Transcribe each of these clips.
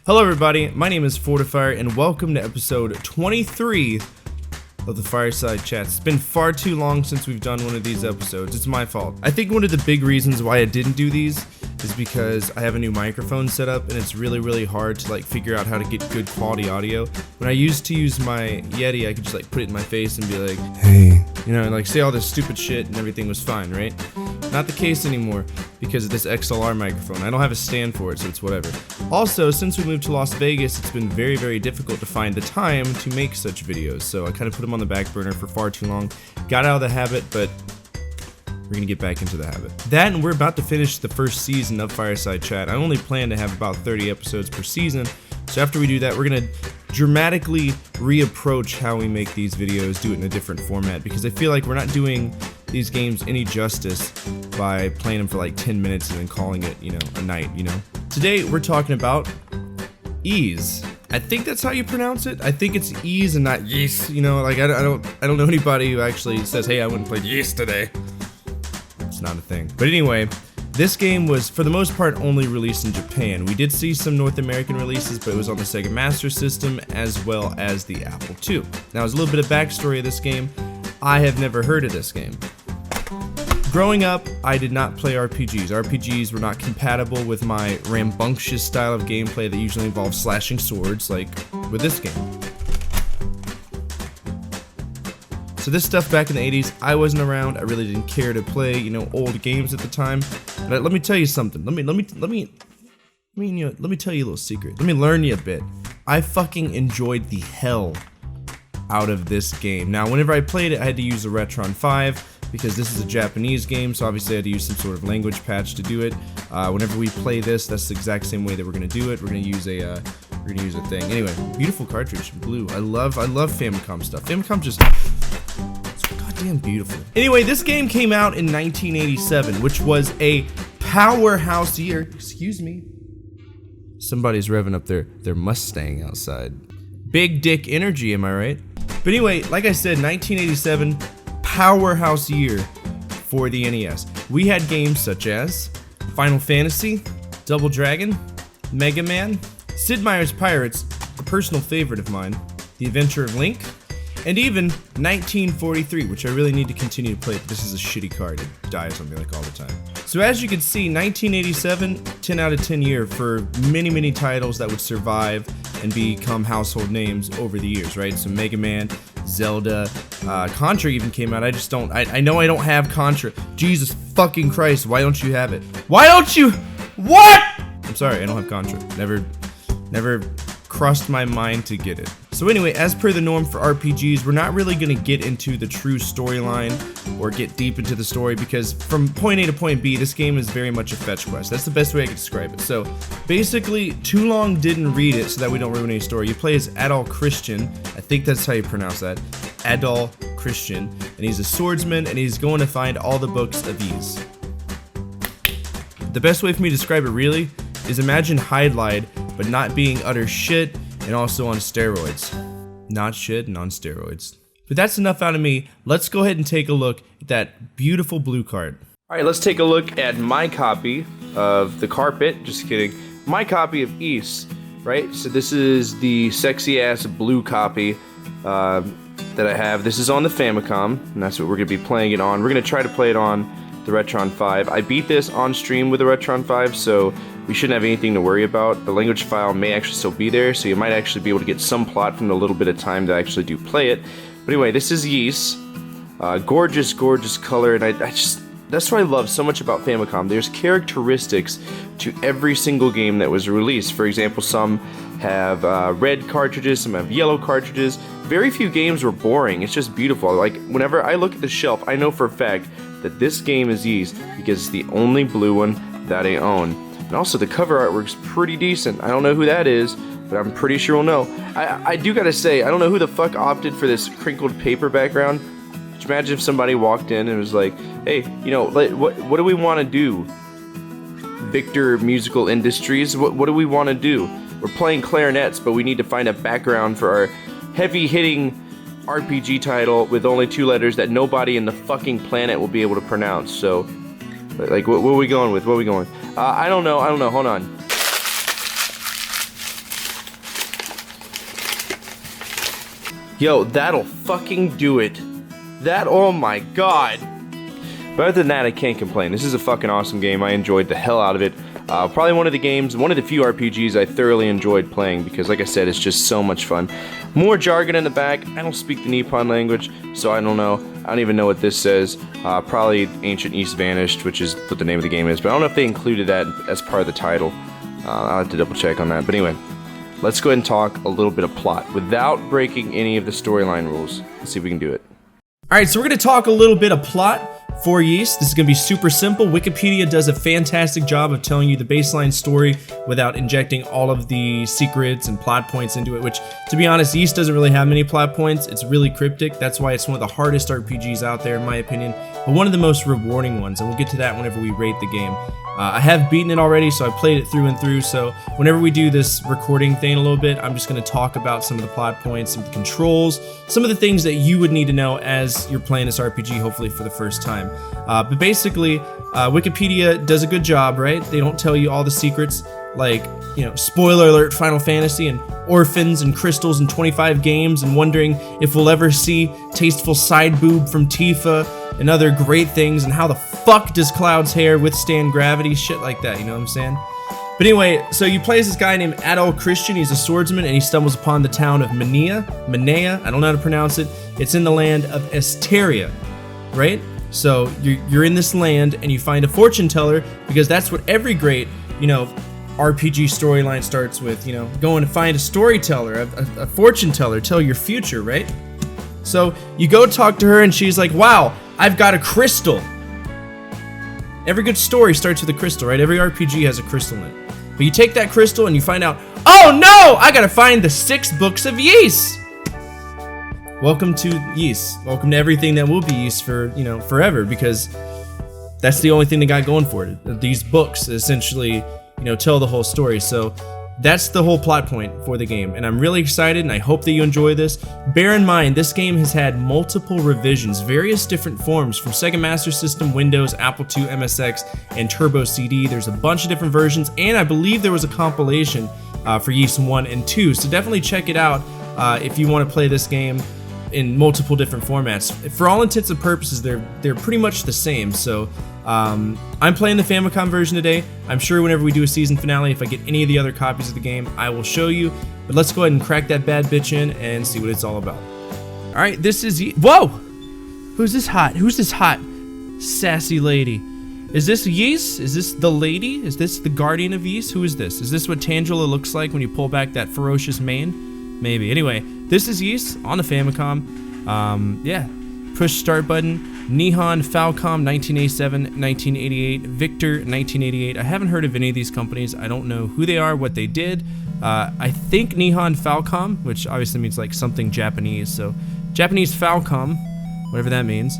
Hello everybody, my name is Fortefyre and welcome to episode 23 of the Fyreside chats. It's been far too long since we've done one of these episodes. It's my fault. I think one of the big reasons why I didn't do these is because I have a new microphone set up and it's really hard to figure out how to get good quality audio. When I used to use my Yeti, I could just put it in my face and be like, hey, and say all this stupid shit and everything was fine, right? Not the case anymore because of this XLR microphone. I don't have a stand for it, so it's whatever. Also, since we moved to Las Vegas, it's been very difficult to find the time to make such videos, so I kind of put them on the back burner for far too long. Got out of the habit, but we're gonna get back into the habit. That, and we're about to finish the first season of Fyreside Chat. I only plan to have about 30 episodes per season, so after we do that, we're gonna dramatically reapproach how we make these videos, do it in a different format, because I feel like we're not doing these games any justice by playing them for 10 minutes and then calling it, a night, Today, we're talking about ease. I think that's how you pronounce it. I think it's ease and not yeast, I don't know anybody who actually says, hey, I wouldn't play yeast today. It's not a thing. But anyway, this game was, for the most part, only released in Japan. We did see some North American releases, but it was on the Sega Master System as well as the Apple II. Now, as a little bit of backstory of this game, I have never heard of this game. Growing up, I did not play RPGs. RPGs were not compatible with my rambunctious style of gameplay that usually involves slashing swords, like with this game. So this stuff back in the 80s, I wasn't around. I really didn't care to play, old games at the time. But let me tell you something. Let me tell you a little secret. Let me learn you a bit. I fucking enjoyed the hell out of this game. Now, whenever I played it, I had to use the Retron 5 because this is a Japanese game, so obviously I had to use some sort of language patch to do it. Whenever we play this, that's the exact same way that we're gonna do it. We're gonna use a thing. Anyway, beautiful cartridge, blue. I love Famicom stuff. Famicom just, it's goddamn beautiful. Anyway, this game came out in 1987, which was a powerhouse year. Excuse me. Somebody's revving up their Mustang outside. Big dick energy, am I right? But anyway, like I said, 1987, powerhouse year for the NES. We had games such as Final Fantasy, Double Dragon, Mega Man, Sid Meier's Pirates, a personal favorite of mine, The Adventure of Link, and even 1943, which I really need to continue to play, but this is a shitty card. It dies on me all the time. So as you can see, 1987, 10 out of 10 year for many titles that would survive and become household names over the years, right? So Mega Man, Zelda, Contra even came out. I know I don't have Contra. Jesus fucking Christ, why don't you have it? Why don't you? What? I'm sorry, I don't have Contra. Never crossed my mind to get it. So anyway, as per the norm for RPGs, we're not really gonna get into the true storyline or get deep into the story because from point A to point B, this game is very much a fetch quest. That's the best way I can describe it. So basically, Too Long didn't read it so that we don't ruin any story. You play as Adol Christian, I think that's how you pronounce that, Adol Christian, and he's a swordsman and he's going to find all the books of ease. The best way for me to describe it really is imagine Hydlide, but not being utter shit and also on steroids. Not shit and on steroids. But that's enough out of me. Let's go ahead and take a look at that beautiful blue card. Alright, let's take a look at my copy of The Carpet. Just kidding. My copy of East, right? So this is the sexy ass blue copy that I have. This is on the Famicom, and that's what we're going to be playing it on. We're going to try to play it on the Retron 5. I beat this on stream with the Retron 5, so we shouldn't have anything to worry about. The language file may actually still be there, so you might actually be able to get some plot from the little bit of time to actually do play it. But anyway, this is Yeast. Gorgeous color, and I just, that's what I love so much about Famicom. There's characteristics to every single game that was released. For example, some have red cartridges, some have yellow cartridges. Very few games were boring. It's just beautiful. Whenever I look at the shelf, I know for a fact that this game is Yeast because it's the only blue one that I own. And also, the cover artwork's pretty decent. I don't know who that is, but I'm pretty sure we'll know. I do gotta say, I don't know who the fuck opted for this crinkled paper background. Just imagine if somebody walked in and was like, hey, what do we want to do? Victor Musical Industries, what do we want to do? We're playing clarinets, but we need to find a background for our heavy-hitting RPG title with only 2 letters that nobody in the fucking planet will be able to pronounce. So, what are we going with? I don't know, hold on. Yo, that'll fucking do it. That, oh my god. But other than that, I can't complain. This is a fucking awesome game. I enjoyed the hell out of it. Probably one of the few RPGs I thoroughly enjoyed playing because, like I said, it's just so much fun. More jargon in the back. I don't speak the Nippon language, so I don't know. I don't even know what this says. Probably Ancient East Vanished, which is what the name of the game is, but I don't know if they included that as part of the title. I'll have to double check on that. But anyway, let's go ahead and talk a little bit of plot without breaking any of the storyline rules. Let's see if we can do it. Alright, so we're going to talk a little bit of plot for Ys. This is going to be super simple. Wikipedia does a fantastic job of telling you the baseline story without injecting all of the secrets and plot points into it, which, to be honest, Ys doesn't really have many plot points. It's really cryptic. That's why it's one of the hardest RPGs out there, in my opinion, but one of the most rewarding ones, and we'll get to that whenever we rate the game. I have beaten it already, so I played it through and through, so whenever we do this recording thing a little bit, I'm just going to talk about some of the plot points, some of the controls, some of the things that you would need to know as you're playing this RPG, hopefully for the first time. But basically, Wikipedia does a good job, right? They don't tell you all the secrets, like, you know, spoiler alert, Final Fantasy and orphans and crystals and 25 games and wondering if we'll ever see tasteful side boob from Tifa and other great things, and how the fuck does Cloud's hair withstand gravity, shit like that, you know what I'm saying? But anyway, so you play as this guy named Adol Christian. He's a swordsman, and he stumbles upon the town of Manea, I don't know how to pronounce it. It's in the land of Esteria, right? So you're in this land, and you find a fortune teller, because that's what every great, you know, RPG storyline starts with, you know, going to find a storyteller, a fortune teller, tell your future, right? So you go talk to her, and she's like, wow, I've got a crystal. Every good story starts with a crystal, right? Every RPG has a crystal in it. But you take that crystal and you find out, oh no, I gotta find the 6 books of Ys. Welcome to Ys. Welcome to everything that will be Ys for, you know, forever, because that's the only thing they got going for it. These books essentially, you know, tell the whole story. So that's the whole plot point for the game, and I'm really excited, and I hope that you enjoy this. Bear in mind, this game has had multiple revisions, various different forms, from Sega Master System, Windows, Apple II, MSX, and Turbo CD. There's a bunch of different versions, and I believe there was a compilation for Ys 1 and 2, so definitely check it out if you want to play this game in multiple different formats. For all intents and purposes, they're pretty much the same, so I'm playing the Famicom version today. I'm sure whenever we do a season finale, if I get any of the other copies of the game, I will show you. But let's go ahead and crack that bad bitch in and see what it's all about. Alright, this is... Whoa! Who's this hot? Who's this hot, sassy lady? Is this Ys? Is this the lady? Is this the guardian of Ys? Who is this? Is this what Tangela looks like when you pull back that ferocious mane? Maybe. Anyway, this is Ys on the Famicom. Yeah. Push start button. Nihon Falcom 1987, 1988, Victor 1988. I haven't heard of any of these companies. I don't know who they are, what they did. I think Nihon Falcom, which obviously means like something Japanese, so Japanese Falcom, whatever that means,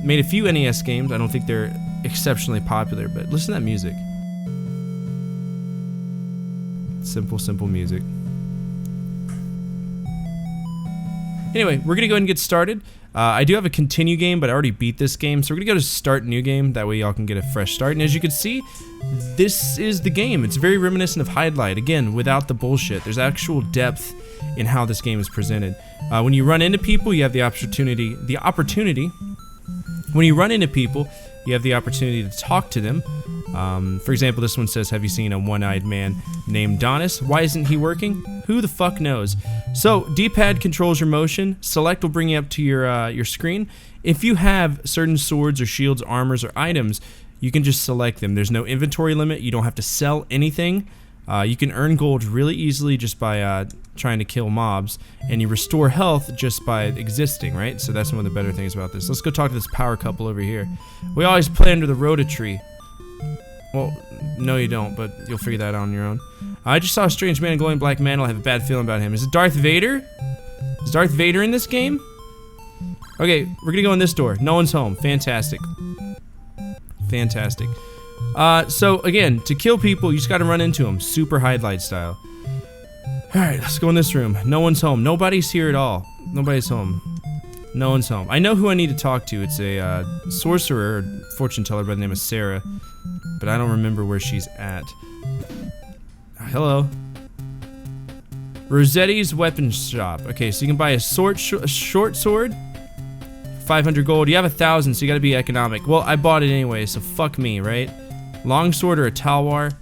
made a few NES games. I don't think they're exceptionally popular, but listen to that music. Simple music. Anyway, we're gonna go ahead and get started. I do have a continue game, but I already beat this game, so we're gonna go to start new game. That way y'all can get a fresh start. And as you can see, this is the game. It's very reminiscent of Hydlite, again, without the bullshit. There's actual depth in how this game is presented. When you run into people, you have the opportunity. When you run into people, you have the opportunity to talk to them. For example, this one says, have you seen a one-eyed man named Donis? Why isn't he working? Who the fuck knows? So, D-pad controls your motion. Select will bring you up to your screen. If you have certain swords or shields, armors, or items, you can just select them. There's no inventory limit. You don't have to sell anything. You can earn gold really easily just by trying to kill mobs, and you restore health just by existing, right? So that's one of the better things about this. Let's go talk to this power couple over here. We always play under the rota tree. Well, no you don't, but you'll figure that out on your own. I just saw a strange man in glowing black mantle. I have a bad feeling about him. Is it Darth Vader? Is Darth Vader in this game? Okay, we're gonna go in this door. No one's home. Fantastic. Fantastic. So again, to kill people, you just gotta run into them. Super Hydlite style. Alright, let's go in this room. No one's home. Nobody's here at all. Nobody's home. No one's home. I know who I need to talk to. It's a sorcerer, or fortune teller by the name of Sarah. But I don't remember where she's at. Hello. Rossetti's weapon shop. Okay, so you can buy a short sword, 500 gold. You have 1,000, so you gotta be economic. Well, I bought it anyway, so fuck me, right? Long sword or a talwar.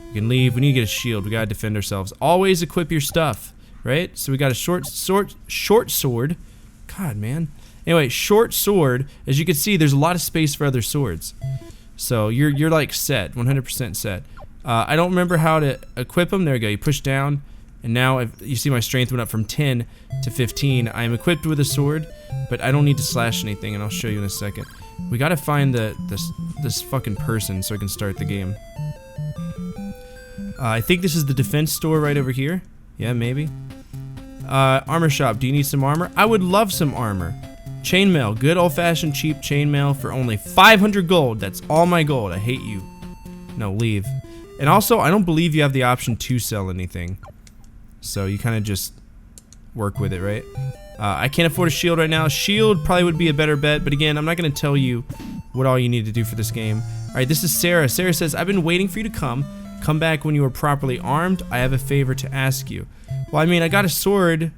You can leave. We need to get a shield. We gotta defend ourselves. Always equip your stuff, right? So we got a short sword. God, man. Anyway, short sword. As you can see, there's a lot of space for other swords. So you're like set, 100% set. I don't remember how to equip them. There we go. You push down. And now, you see my strength went up from 10 to 15. I am equipped with a sword, but I don't need to slash anything, and I'll show you in a second. We gotta find this fucking person so I can start the game. I think this is the defense store right over here. Yeah, maybe. Armor shop. Do you need some armor? I would love some armor. Chainmail. Good old-fashioned cheap chainmail for only 500 gold. That's all my gold. I hate you. No, leave. And also, I don't believe you have the option to sell anything. So you kind of just work with it, right? I can't afford a shield right now. Shield probably would be a better bet, but again, I'm not going to tell you what all you need to do for this game. Alright, this is Sarah. Sarah says, I've been waiting for you to come. Come back when you are properly armed. I have a favor to ask you. Well, I mean, I got a sword.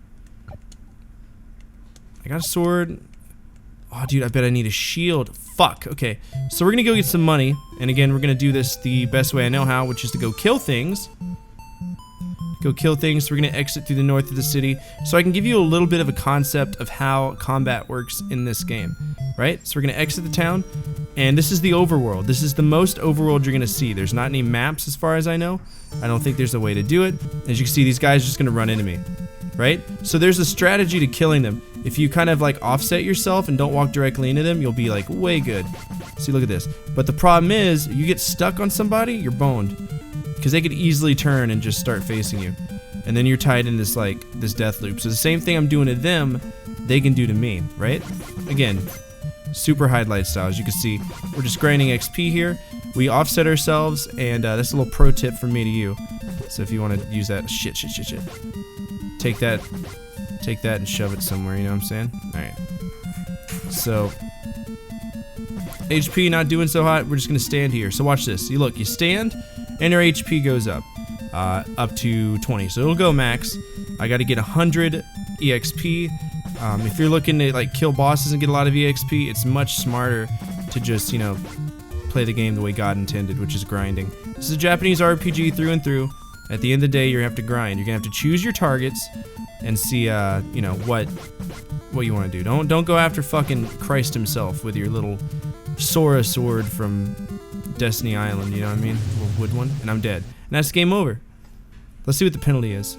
Oh, dude, I bet I need a shield. Fuck. Okay, so we're going to go get some money. And again, we're going to do this the best way I know how, which is to go kill things. We're gonna exit through the north of the city, so I can give you a little bit of a concept of how combat works in this game, right? So we're gonna exit the town, and this is the overworld. This is the most overworld you're gonna see. There's not any maps as far as I know. I don't think there's a way to do it. As you can see, these guys are just gonna run into me, right? So there's a strategy to killing them. If you kind of like offset yourself and don't walk directly into them, you'll be like way good. See, look at this. But the problem is, you get stuck on somebody, you're boned. Because they could easily turn and just start facing you. And then you're tied in this like this death loop. So the same thing I'm doing to them, they can do to me, right? Again, super highlight style. As you can see, we're just grinding XP here. We offset ourselves, and that's a little pro tip from me to you. So if you want to use that, shit. Take that and shove it somewhere, you know what I'm saying? Alright. So HP not doing so hot, we're just gonna stand here. So watch this. You look, you stand, and your HP goes up to 20, so it'll go max. I got to get 100 EXP. If you're looking to like kill bosses and get a lot of EXP, it's much smarter to just, you know, play the game the way God intended, which is grinding. This is a Japanese RPG through and through. At the end of the day, you have to grind. You're gonna have to choose your targets and see, you know, what you want to do. Don't go after fucking Christ himself with your little Sora sword from Destiny Island, you know what I mean? Little wood one, and I'm dead. And that's game over. Let's see what the penalty is.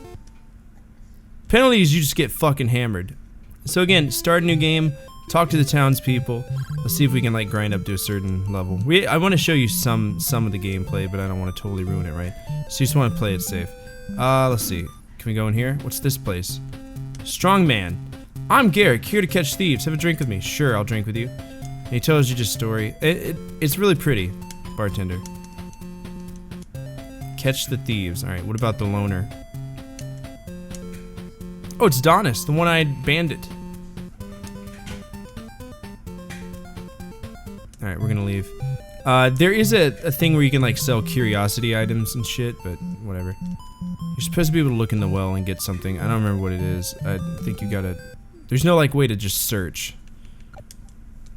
Penalty is you just get fucking hammered. So again, start a new game, talk to the townspeople. Let's see if we can like grind up to a certain level. I want to show you some of the gameplay, but I don't want to totally ruin it, right? So you just want to play it safe. Let's see. Can we go in here? What's this place? Strongman. I'm Garrick, here to catch thieves. Have a drink with me. Sure, I'll drink with you. And he tells you just story. It's really pretty. Bartender. Catch the thieves. Alright, what about the loner? Oh, it's Donis, the one-eyed bandit. Alright, we're gonna leave. There is a thing where you can like sell curiosity items and shit, but whatever. You're supposed to be able to look in the well and get something. I don't remember what it is. I think you gotta... There's no like way to just search.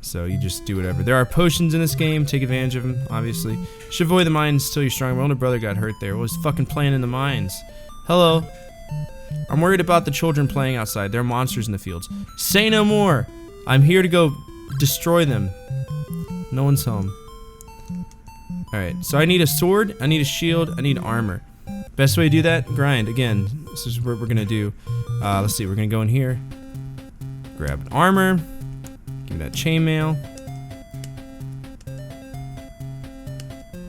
So you just do whatever. There are potions in this game. Take advantage of them, obviously. You should avoid the mines till you're strong. My older brother got hurt there. What was fucking playing in the mines? Hello. I'm worried about the children playing outside. There are monsters in the fields. Say no more. I'm here to go destroy them. No one's home. Alright, so I need a sword, I need a shield, I need armor. Best way to do that? Grind. Again, this is what we're gonna do. Let's see, we're gonna go in here. Grab an armor. Give me that chainmail.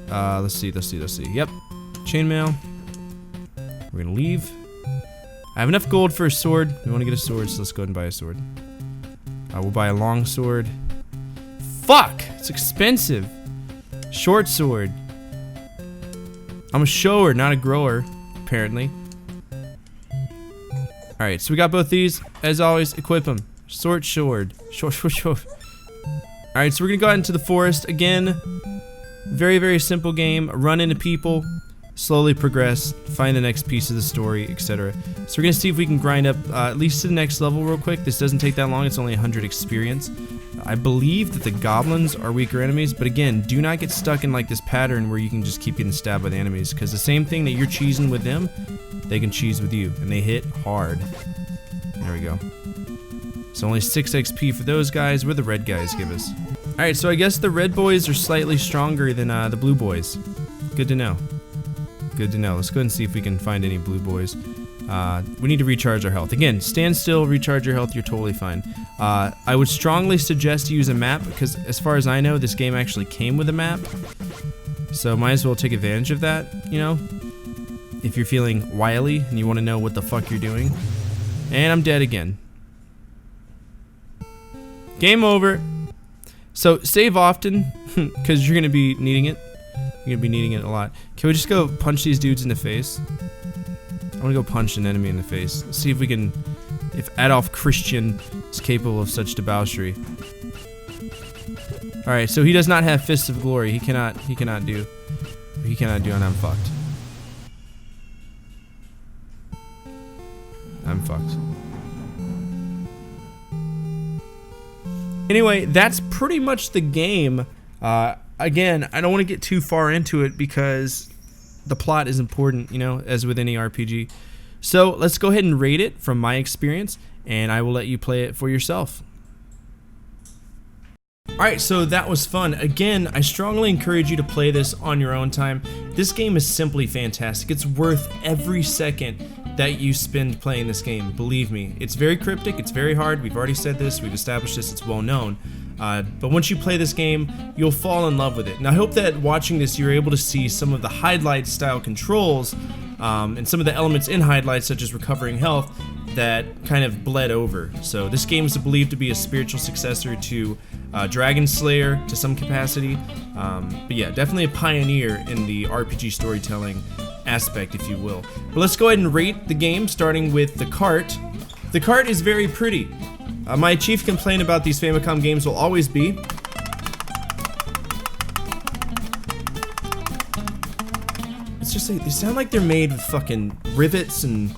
Let's see. Yep. Chainmail. We're gonna leave. I have enough gold for a sword. We want to get a sword, so let's go ahead and buy a sword. We'll buy a long sword. Fuck! It's expensive. Short sword. I'm a shower, not a grower, apparently. Alright, so we got both these. As always, equip them. Short sword. Short. Alright, so we're gonna go out into the forest again. Very, very simple game. Run into people. slowly progress, find the next piece of the story, etc. So we're gonna see if we can grind up at least to the next level real quick. This doesn't take that long, it's only 100 experience. I believe that the goblins are weaker enemies, but again, do not get stuck in like this pattern where you can just keep getting stabbed by the enemies, because the same thing that you're cheesing with them, they can cheese with you, and they hit hard. There we go. So only 6 XP for those guys. What do the red guys give us? Alright, so I guess the red boys are slightly stronger than the blue boys. Good to know. Good to know. Let's go ahead and see if we can find any blue boys. We need to recharge our health. Again, stand still, recharge your health, you're totally fine. I would strongly suggest you use a map, because as far as I know, this game actually came with a map. So might as well take advantage of that, you know? If you're feeling wily and you want to know what the fuck you're doing. And I'm dead again. Game over. So save often, because you're going to be needing it. You're going to be needing it a lot. Can we just go punch these dudes in the face? I want to go punch an enemy in the face. Let's see if we can, if Adolf Christian is capable of such debauchery. Alright, so he does not have Fists of Glory. He cannot do, and I'm fucked. I'm fucked. Anyway, that's pretty much the game. Again, I don't want to get too far into it because the plot is important, you know, as with any RPG. So let's go ahead and rate it from my experience, and I will let you play it for yourself. Alright, so that was fun. Again, I strongly encourage you to play this on your own time. This game is simply fantastic. It's worth every second that you spend playing this game. Believe me, it's very cryptic, it's very hard. We've already said this, we've established this, it's well known. But once you play this game, you'll fall in love with it. And I hope that watching this, you're able to see some of the Highlight style controls and some of the elements in Highlight, such as recovering health, that kind of bled over. So this game is believed to be a spiritual successor to Dragon Slayer to some capacity. But yeah, definitely a pioneer in the RPG storytelling aspect, if you will. But let's go ahead and rate the game, starting with the cart. The cart is very pretty. My chief complaint about these Famicom games will always be it's just like, they sound like they're made with fucking rivets and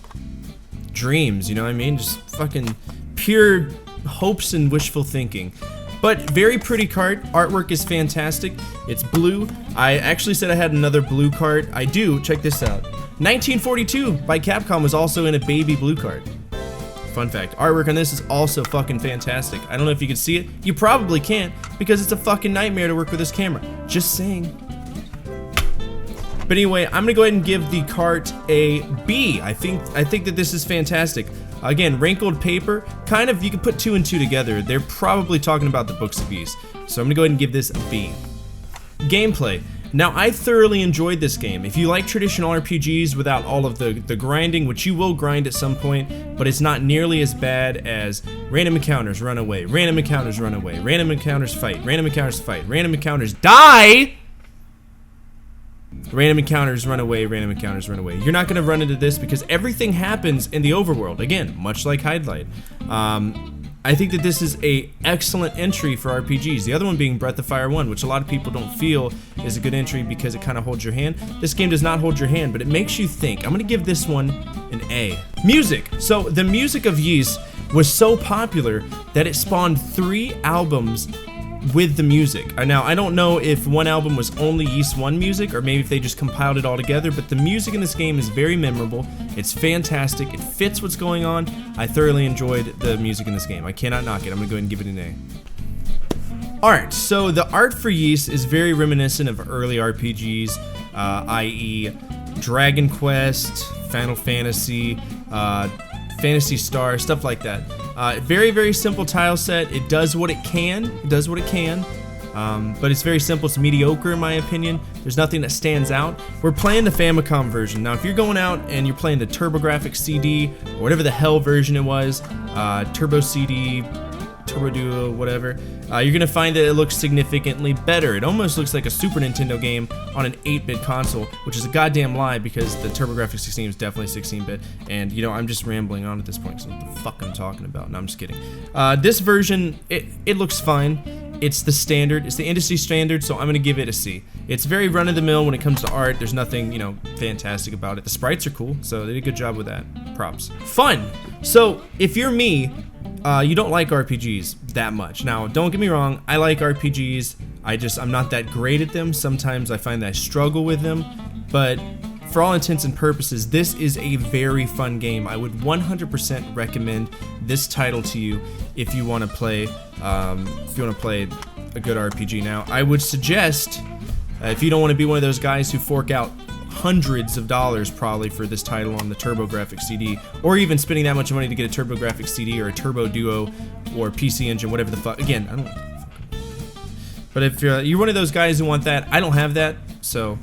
dreams, you know what I mean? Just fucking pure hopes and wishful thinking. But very pretty cart, artwork is fantastic. It's blue. I actually said I had another blue cart. I do, check this out. 1942 by Capcom was also in a baby blue cart. Fun fact, artwork on this is also fucking fantastic. I don't know if you can see it. You probably can't, because it's a fucking nightmare to work with this camera. Just saying. But anyway, I'm gonna go ahead and give the cart a B. I think that this is fantastic. Again, wrinkled paper, kind of, you can put 2 and 2 together. They're probably talking about the Books of Beasts. So I'm gonna go ahead and give this a B. Gameplay. Now, I thoroughly enjoyed this game. If you like traditional RPGs without all of the grinding, which you will grind at some point, but it's not nearly as bad as random encounters run away, random encounters run away, random encounters fight, random encounters fight, random encounters die, random encounters run away, random encounters run away. You're not going to run into this because everything happens in the overworld. Again, much like Highlight. I think that this is a excellent entry for RPGs. The other one being Breath of Fire 1, which a lot of people don't feel is a good entry because it kind of holds your hand. This game does not hold your hand, but it makes you think. I'm going to give this one an A. Music. So the music of Ys was so popular that it spawned 3 albums with the music. Now, I don't know if one album was only Ys 1 music, or maybe if they just compiled it all together, but the music in this game is very memorable. It's fantastic. It fits what's going on. I thoroughly enjoyed the music in this game. I cannot knock it. I'm gonna go ahead and give it an A. Alright, so the art for Ys is very reminiscent of early RPGs, i.e. Dragon Quest, Final Fantasy, Phantasy Star, stuff like that. Very, very simple tile set. It does what it can. But it's very simple. It's mediocre in my opinion. There's nothing that stands out. We're playing the Famicom version. Now, if you're going out and you're playing the TurboGrafx CD, or whatever the hell version it was, Turbo CD, Turbo Duo, whatever, you're gonna find that it looks significantly better. It almost looks like a Super Nintendo game on an 8-bit console, which is a goddamn lie because the TurboGrafx 16 is definitely 16-bit. And you know, I'm just rambling on at this point because what the fuck I'm talking about. No, I'm just kidding. This version, it looks fine. it's the standard, it's the industry standard, so I'm gonna give it a C. It's very run-of-the-mill when it comes to art. There's nothing, you know, fantastic about it. The sprites are cool, so they did a good job with that. Props. Fun! So, if you're me, you don't like RPGs that much. Now, don't get me wrong, I like RPGs. I'm not that great at them. Sometimes I find that I struggle with them, but for all intents and purposes, this is a very fun game. I would 100% recommend this title to you if you want to play a good RPG. Now, I would suggest, if you don't want to be one of those guys who fork out hundreds of dollars probably for this title on the TurboGrafx CD, or even spending that much money to get a TurboGrafx CD or a Turbo Duo or PC Engine, whatever the fuck. Again, I don't. But if you're one of those guys who want that, I don't have that, so.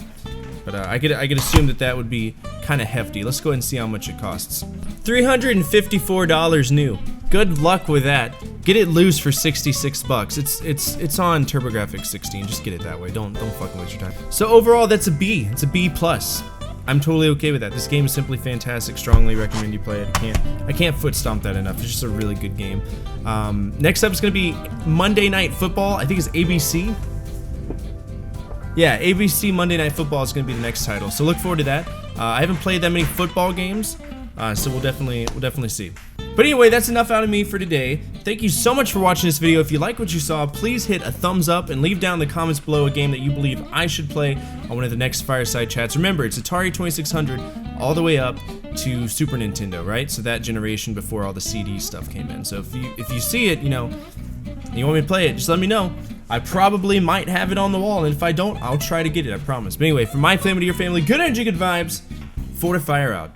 But I could assume that would be kind of hefty. Let's go ahead and see how much it costs. $354 new. Good luck with that. Get it loose for 66 bucks. It's on TurboGrafx 16. Just get it that way. Don't fucking waste your time. So overall, that's a B. It's a B plus. I'm totally okay with that. This game is simply fantastic. Strongly recommend you play it. I can't foot stomp that enough. It's just a really good game. Next up is gonna be Monday Night Football. I think it's ABC. Yeah, ABC Monday Night Football is going to be the next title, so look forward to that. I haven't played that many football games, so we'll definitely see. But anyway, that's enough out of me for today. Thank you so much for watching this video. If you like what you saw, please hit a thumbs up and leave down in the comments below a game that you believe I should play on one of the next Fyreside chats. Remember, it's Atari 2600 all the way up to Super Nintendo, right? So that generation before all the CD stuff came in. So if you see it, you know, and you want me to play it, just let me know. I probably might have it on the wall, and if I don't, I'll try to get it, I promise. But anyway, from my family to your family, good energy, good vibes. Fortefyre out.